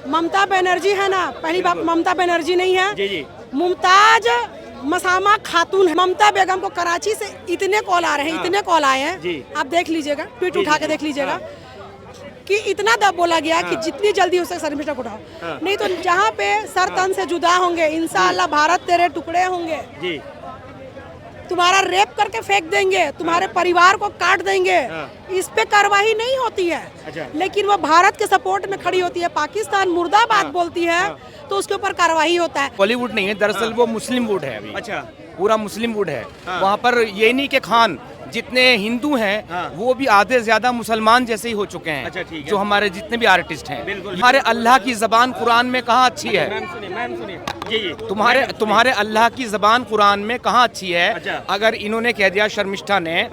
ममता बनर्जी है ना, पहली बात ममता बनर्जी नहीं है जी जी मुमताज मसामा खातून है। ममता बेगम को कराची से इतने कॉल आ रहे हैं, इतने कॉल आए हैं, आप देख लीजिएगा, ट्वीट उठा के देख लीजिएगा कि इतना दब बोला गया कि जितनी जल्दी हो सके शर्मिष्ठा को उठाओ, नहीं तो जहाँ पे सर तन से जुदा होंगे इंशाअल्लाह भारत तेरे टुकड़े होंगे, जी तुम्हारा रेप करके फेंक देंगे, तुम्हारे परिवार को काट देंगे, इस पे कार्रवाई नहीं होती है। लेकिन वो भारत के सपोर्ट में खड़ी होती है, पाकिस्तान मुर्दाबाद बोलती है तो उसके ऊपर कार्रवाई होता है। बॉलीवुड नहीं है, दरअसल वो मुस्लिम वुड है अभी। अच्छा, पूरा मुस्लिम वुड है। वहाँ पर ये नहीं के खान जितने हिंदू हैं वो भी आधे ज्यादा मुसलमान जैसे ही हो चुके हैं। अच्छा, ठीक है। जो हमारे जितने भी आर्टिस्ट हैं, बिल्कुल। हमारे अल्लाह की जबान कुरान में कहाँ अच्छी है? मैम सुनिए जी जी तुम्हारे अल्लाह की जबान कुरान में कहाँ अच्छी है? अच्छा। अगर इन्होंने कह दिया शर्मिष्ठा ने,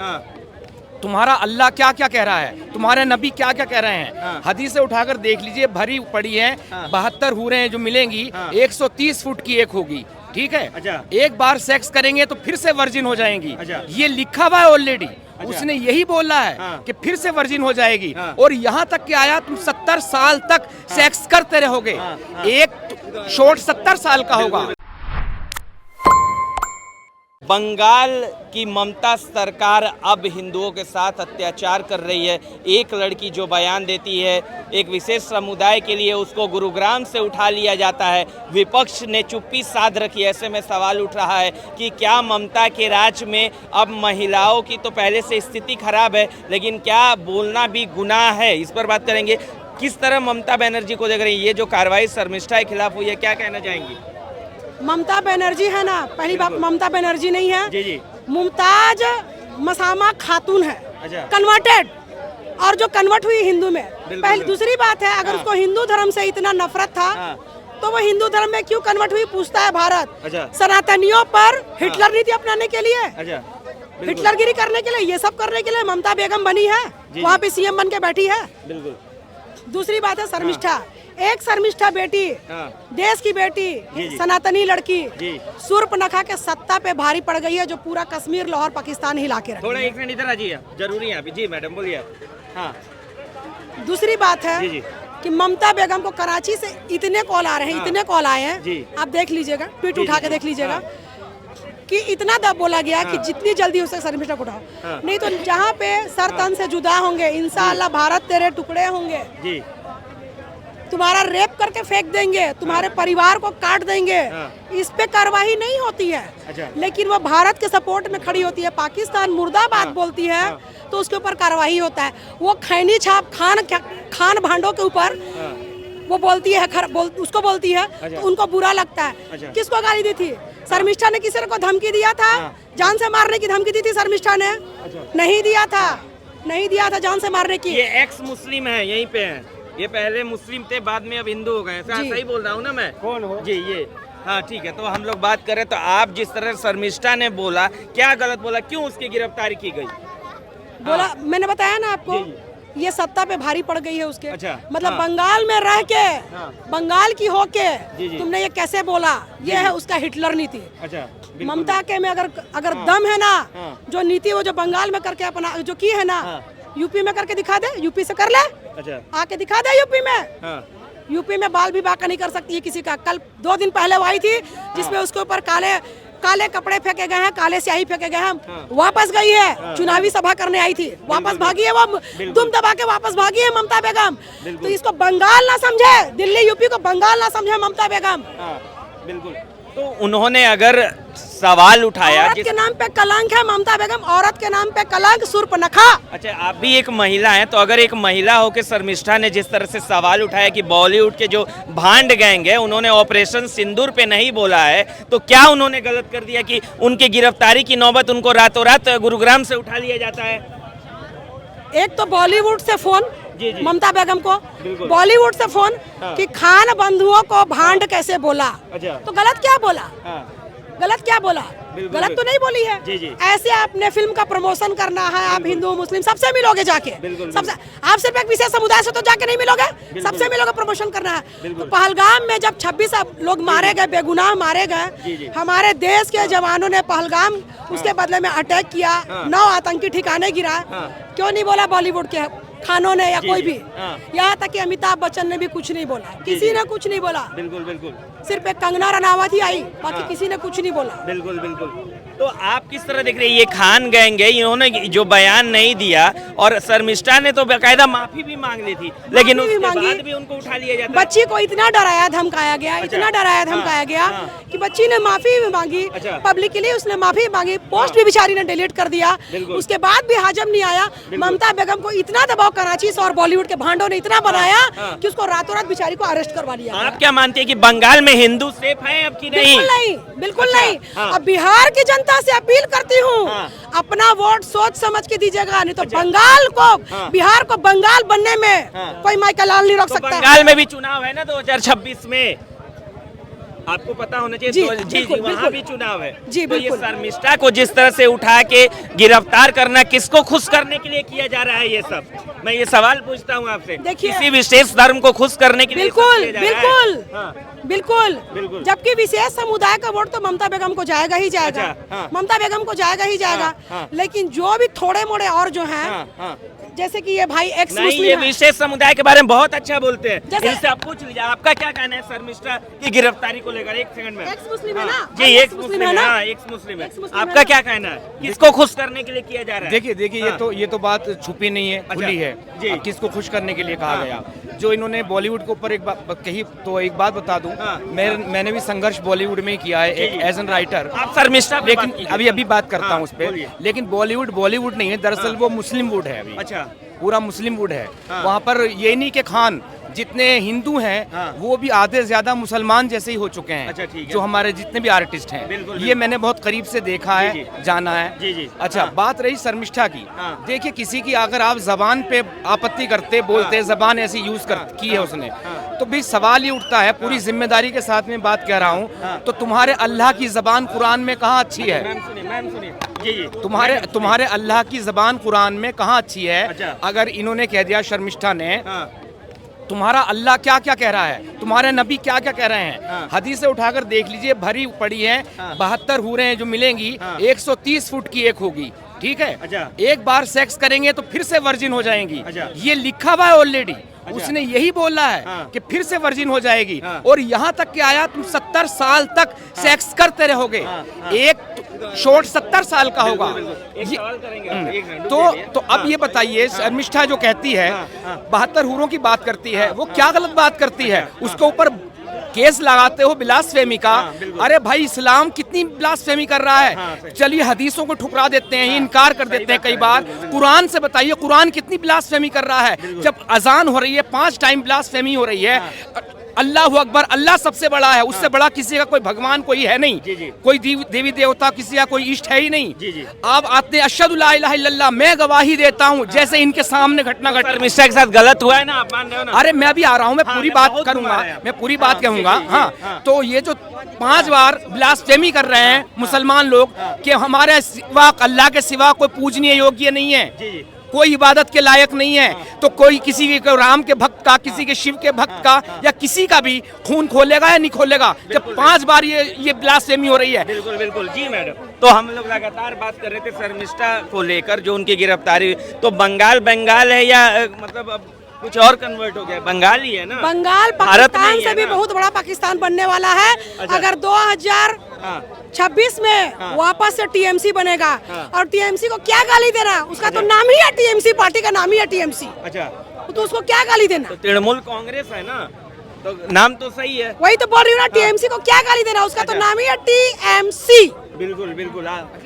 तुम्हारा अल्लाह क्या क्या कह रहा है, तुम्हारे नबी क्या क्या कह रहे हैं, हदीसें उठाकर देख लीजिए, भरी पड़ी है। 72 हूरें हैं जो मिलेंगी, 130 फुट की एक होगी, ठीक है। अच्छा। एक बार सेक्स करेंगे तो फिर से वर्जिन हो जाएंगी। अच्छा। ये लिखा हुआ है ऑलरेडी। उसने यही बोला है कि फिर से वर्जिन हो जाएगी। और यहाँ तक के आया तुम 70 साल तक सेक्स करते रहोगे। एक शॉट 70 साल का होगा। बंगाल की ममता सरकार अब हिंदुओं के साथ अत्याचार कर रही है। एक लड़की जो बयान देती है एक विशेष समुदाय के लिए, उसको गुरुग्राम से उठा लिया जाता है। विपक्ष ने चुप्पी साध रखी है। ऐसे में सवाल उठ रहा है कि क्या ममता के राज में अब महिलाओं की तो पहले से स्थिति खराब है, लेकिन क्या बोलना भी गुनाह है? इस पर बात करेंगे। किस तरह ममता बनर्जी को देख रही है? ये जो कार्रवाई शर्मिष्ठा के खिलाफ हुई है, क्या कहना चाहेंगी? ममता बनर्जी है ना, पहली बात ममता बनर्जी नहीं है, जी जी मुमताज मसामा खातून है, अच्छा। कन्वर्टेड, और जो कन्वर्ट हुई हिंदू में। पहली दूसरी बात है, अगर हाँ। उसको हिंदू धर्म से इतना नफरत था तो वो हिंदू धर्म में क्यों कन्वर्ट हुई, पूछता है भारत। अच्छा। सनातनियों पर हिटलर नीति अपनाने के लिए, अच्छा, हिटलरगिरी करने के लिए, ये सब करने के लिए ममता बेगम बनी है, वहाँ पे सीएम बन के बैठी है। बिल्कुल। दूसरी बात है शर्मिष्ठा, एक शर्मिष्ठा बेटी, देश की बेटी, सनातनी लड़की, शूर्पणखा के सत्ता पे भारी पड़ गई है, जो पूरा कश्मीर लाहौर पाकिस्तान हिला के रखी थोड़ा है। एक मिनट इधर आ जाइए, जरूरी है अभी। जी मैडम बोलिए। हाँ दूसरी बात है जी। कि ममता बेगम को कराची से इतने कॉल आ रहे हैं, इतने कॉल आए जी। हैं, आप देख लीजिएगा, ट्वीट उठा के देख लीजिएगा कि इतना दब बोला गया कि जितनी जल्दी हो सके शर्मिष्ठा को उठाओ, नहीं तो जहाँ पे सर तन से जुदा होंगे इंशाअल्लाह भारत तेरे टुकड़े होंगे, जी तुम्हारा रेप करके फेंक देंगे, तुम्हारे परिवार को काट देंगे, इस पे कार्रवाई नहीं होती है। लेकिन वो भारत के सपोर्ट में खड़ी होती है, पाकिस्तान मुर्दाबाद बोलती है तो उसके ऊपर कार्रवाई होता है। वो खैनी छाप खान भांडों के ऊपर वो बोलती है, उसको बोलती है तो उनको बुरा लगता है। किसको गाली दी थी? शर्मिष्ठा ने किसी को धमकी दिया था, जान से मारने की धमकी दी थी शर्मिष्ठा ने? नहीं दिया था, नहीं दिया था जान से मारने की। ये एक्स मुस्लिम है, यहीं पे है, ये पहले मुस्लिम थे, बाद में अब हिंदू हो गए। सही बोल रहा हूँ ना मैं? कौन हो जी? ये हाँ ठीक है। तो हम लोग बात करें तो आप जिस तरह शर्मिष्ठा ने बोला, क्या गलत बोला, क्यों उसकी गिरफ्तारी की गई? बोला, मैंने बताया ना आपको, ये सत्ता पे भारी पड़ गई है उसके। अच्छा। मतलब बंगाल में रह के, बंगाल की होके तुमने ये कैसे बोला, ये है उसका हिटलर नीति। अच्छा। ममता के में अगर दम है ना, जो नीति वो जो बंगाल में करके अपना जो की है ना, यूपी में करके दिखा दे, यूपी से कर ले। अच्छा। आके दिखा दे यूपी में। यूपी में बाल विवाह का नहीं कर सकती है किसी का। कल 2 दिन पहले वो आई थी जिसमें उसके ऊपर काले कपड़े फेंके गए हैं, काले स्याही फेंके गए हैं, वापस गई है। चुनावी सभा करने आई थी, वापस भागी है, वो दुम दबा के वापस भागी है ममता बेगम। तो इसको बंगाल ना समझे, दिल्ली यूपी को बंगाल ना समझे ममता बेगम। बिल्कुल। तो उन्होंने अगर सवाल उठाया, औरत के नाम पे कलंक है ममता बेगम, औरत के नाम पे कलंक, शूर्पणखा। अच्छा, आप भी एक महिला हैं, तो अगर एक महिला होकर शर्मिष्ठा ने जिस तरह से सवाल उठाया कि बॉलीवुड के जो भांड गैंग है उन्होंने ऑपरेशन सिंदूर पे नहीं बोला है, तो क्या उन्होंने गलत कर दिया कि उनकी गिरफ्तारी की नौबत उनको रातों रात गुरुग्राम से उठा लिया जाता है? एक तो बॉलीवुड से फोन ममता बेगम को, बॉलीवुड से फोन कि खान बंधुओं को भांड कैसे बोला। तो गलत क्या बोला? गलत क्या बोला? गलत तो नहीं बोली है। ऐसे आपने फिल्म का प्रमोशन करना है, आप हिंदू मुस्लिम सबसे मिलोगे जाके, सबसे। आप सिर्फ एक विशेष समुदाय से तो जाके नहीं मिलोगे, सबसे मिलोगे, प्रमोशन करना है। तो पहलगाम में जब 26 लोग मारे गए, बेगुनाह मारे गए, हमारे देश के जवानों ने पहलगाम उसके बदले में अटैक किया, 9 आतंकी ठिकाने गिरा, क्यों नहीं बोला बॉलीवुड के खानों ने या कोई भी, हाँ। यहाँ तक कि अमिताभ बच्चन ने भी कुछ नहीं बोला, किसी ने कुछ नहीं बोला। बिल्कुल बिल्कुल सिर्फ एक कंगना रनावत ही आई, बाकी किसी ने कुछ नहीं बोला। बिल्कुल बिल्कुल। तो आप किस तरह देख रहे हैं ये खान गैंग है, इन्होंने जो बयान नहीं दिया और शर्मिष्ठा ने तो बाकायदा माफी भी मांग ली थी, लेकिन उसके बाद भी उनको उठा लिया जाता है। बच्ची को इतना डराया धमकाया गया, इतना डराया धमकाया गया कि बच्ची ने माफी भी मांगी, पब्लिकली उसने माफी मांगी, पोस्ट भी बेचारी ने डिलीट कर दिया, उसके बाद भी हजम नहीं आया। ममता बेगम को इतना दबाव कराची से और बॉलीवुड के भांडों ने इतना बनाया कि उसको रातों रात बेचारी को अरेस्ट करवा लिया। आप क्या मानते हैं कि बंगाल में हिंदू सेफ है अब की नहीं? बिल्कुल नहीं, बिल्कुल नहीं। अब बिहार की जनता से अपील करती हूँ, अपना वोट सोच समझ के दीजिएगा, नहीं तो बंगाल को, बिहार को बंगाल बनने में कोई माइकल लाल नहीं रोक सकता। बंगाल में भी चुनाव है ना 2026 में, आपको पता होना चाहिए। जी वहाँ भी चुनाव है। जी तो ये बिल्कुल। शर्मिष्ठा को जिस तरह से उठा के गिरफ्तार करना किसको खुश करने के लिए किया जा रहा है ये सब? मैं ये सवाल पूछता हूँ आपसे, किसी विशेष धर्म को खुश करने के लिए बिल्कुल किया जा रहा है? बिल्कुल बिल्कुल। जबकि विशेष समुदाय का वोट तो ममता बेगम को जाएगा ही जाएगा, ममता बेगम को जाएगा ही जाएगा। लेकिन जो भी थोड़े मोड़े और जो हैं, जैसे कि ये भाई एक्स नहीं, ये मुस्लिम है, विशेष समुदाय के बारे में बहुत अच्छा बोलते हैं, जैसे- इनसे आप पूछ लीजिए आपका क्या कहना है शर्मिष्ठा की गिरफ्तारी को लेकर। एक सेकंड में। एक्स मुस्लिम है ना? जी एक्स मुस्लिम है, हाँ एक्स मुस्लिम है। आपका क्या कहना है, किसको खुश करने के लिए किया जा रहा है? देखिए ये तो बात छुपी नहीं है, खुली है। अब किसको खुश करने के लिए कहा गया, जो इन्होंने बॉलीवुड के ऊपर एक बात कही, तो एक बात बता दूं, मैंने भी संघर्ष बॉलीवुड में ही किया है एक एज एन राइटर। आप शर्मिष्ठा पे लेकिन बात कीजिए। अभी बात करता हूँ उस पर। लेकिन बॉलीवुड नहीं है, दरअसल वो मुस्लिम वुड है अभी। अच्छा, पूरा मुस्लिम वुड है वहाँ पर। ये नहीं कि खान जितने हिंदू हैं वो भी आधे ज्यादा मुसलमान जैसे ही हो चुके हैं। अच्छा, ठीक है। जो हमारे जितने भी आर्टिस्ट हैं, बिल्कुल, ये मैंने बहुत करीब से देखा है, जी। जाना है। जी। अच्छा, बात रही शर्मिष्ठा की। देखिए, किसी की अगर आप जबान पे आपत्ति करते बोलते, जबान ऐसी यूज की है उसने, तो भी सवाल ये उठता है, पूरी जिम्मेदारी के साथ में बात कह रहा हूँ, तो तुम्हारे अल्लाह की जबान कुरान में कहाँ अच्छी है? मैम सुनिए। जी तुम्हारे अल्लाह की जबान कुरान में कहाँ अच्छी है? अच्छा। अगर इन्होंने कह दिया शर्मिष्ठा ने, तुम्हारा अल्लाह क्या क्या कह रहा है, तुम्हारे नबी क्या क्या कह रहे हैं, हदीसें उठाकर देख लीजिए, भरी पड़ी हैं। 72 हूरें हैं जो मिलेंगी, 130 फुट की एक होगी, ठीक है? अच्छा। एक बार सेक्स करेंगे तो फिर से वर्जिन हो जाएंगी। अच्छा। ये लिखा हुआ है ऑलरेडी। उसने यही बोला है कि फिर से वर्जिन हो जाएगी। और यहाँ तक कि आया तुम 70 साल तक सेक्स करते रहोगे। एक शॉर्ट 70 साल का होगा। एक सवाल करेंगे आप, एक मिनट, तो अब ये बताइए, शर्मिष्ठा जो कहती है 72 हूरों की बात करती है, वो क्या गलत बात करती है? उसके ऊपर केस लगाते हो ब्लास्फेमी का। अरे भाई, इस्लाम कितनी ब्लास्फेमी कर रहा है। चलिए हदीसों को ठुकरा देते हैं, इनकार कर देते हैं कई बार। कुरान से बताइए, कुरान कितनी ब्लास्फेमी कर रहा है। जब अजान हो रही है 5 टाइम ब्लास्फेमी हो रही है। अल्लाह अकबर, अल्लाह सबसे बड़ा है, उससे बड़ा किसी का कोई भगवान कोई है नहीं। कोई देवी देवता किसी का कोई इष्ट है ही नहीं। आप आते हैं अशहदु ला इलाहा इल्लल्लाह, मैं गवाही देता हूँ, जैसे इनके सामने घटना घट। शर्मिष्ठा के साथ गलत हुआ है ना, आप मान रहे हो ना? अरे मैं भी आ रहा हूँ, मैं पूरी बात करूंगा, मैं पूरी बात कहूंगा। हाँ, तो ये जो 5 बार ब्लास्फेमी कर रहे हैं मुसलमान लोग कि हमारे सिवा, अल्लाह के सिवा कोई पूजनीय योग्य नहीं है, कोई इबादत के लायक नहीं है, तो कोई किसी के राम के भक्त का, किसी के शिव के भक्त का, या किसी का भी खून खोलेगा या नहीं खोलेगा जब 5 बार ये ब्लास्फेमी हो रही है? बिल्कुल बिल्कुल जी मैडम। तो हम लोग लगातार बात कर रहे थे शर्मिष्ठा को लेकर, जो उनकी गिरफ्तारी हुई। तो बंगाल है या मतलब अब कुछ और कन्वर्ट हो गया? बंगाल ही है ना? बंगाल पाकिस्तान से भी बहुत बड़ा पाकिस्तान बनने वाला है। अगर 2026 में वापस से टीएमसी बनेगा, और टीएमसी को क्या गाली देना, उसका तो नाम ही है टीएमसी, पार्टी का नाम ही है टीएमसी। अच्छा, तो उसको क्या गाली देना? तो तृणमूल कांग्रेस है ना, तो नाम तो सही है। वही तो बोल रही हूँ ना, टीएमसी को क्या गाली देना, उसका तो नाम ही है टीएमसी। बिल्कुल बिल्कुल,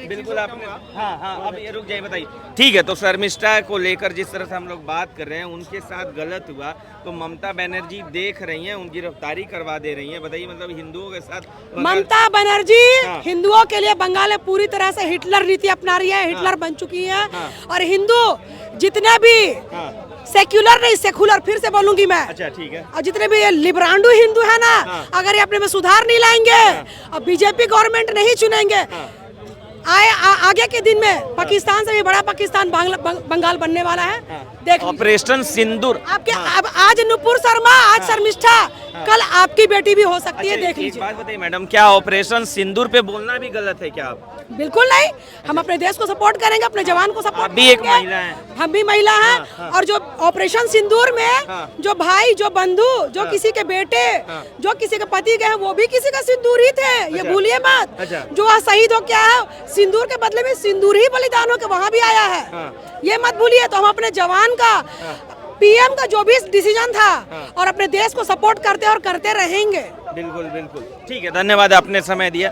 बिल्कुल आपने, हाँ अब ये रुक जाइए, बताइए। ठीक है, तो शर्मिष्ठा को लेकर जिस तरह से हम लोग बात कर रहे हैं, उनके साथ गलत हुआ तो ममता बनर्जी देख रही हैं, उनकी गिरफ्तारी करवा दे रही हैं। बताइए, मतलब हिंदुओं के साथ ममता बनर्जी हिंदुओं के लिए बंगाल में पूरी तरह से हिटलर नीति अपना रही है, हिटलर बन चुकी है। और हिंदू जितने भी सेक्युलर नहीं, सेकुलर, फिर से बोलूंगी मैं। अच्छा, ठीक है। और जितने भी ये लिब्रांडू हिंदू है ना, अगर ये अपने में सुधार नहीं लाएंगे और बीजेपी गवर्नमेंट नहीं चुनेंगे, आगे के दिन में पाकिस्तान से भी बड़ा पाकिस्तान बंगाल बनने वाला है। देख लीजिए। ऑपरेशन सिंदूर आपके अब आज नुपुर शर्मा, आज शर्मिष्ठा, कल आपकी बेटी भी हो सकती है। देख एक लीजिए। बात बताइए मैडम, क्या ऑपरेशन सिंदूर पे बोलना भी गलत है क्या आप? बिल्कुल नहीं, हम अपने देश को सपोर्ट करेंगे, अपने जवान को सपोर्ट आप भी एक करेंगे। महिला हैं। हम भी महिला हैं। और जो ऑपरेशन सिंदूर में जो भाई, जो बंधु, जो किसी के बेटे, जो किसी के पति गए हैं, वो भी किसी का सिंदूर ही थे। ये भूलिए मत। जो आज शहीद हो क्या है, सिंदूर के बदले में सिंदूर ही बलिदान हो के वहाँ भी आया है। ये मत भूलिए। तो हम अपने जवान का, पीएम का जो भी डिसीजन था और अपने देश को सपोर्ट करते और करते रहेंगे। बिल्कुल बिल्कुल, ठीक है, धन्यवाद आपने समय दिया।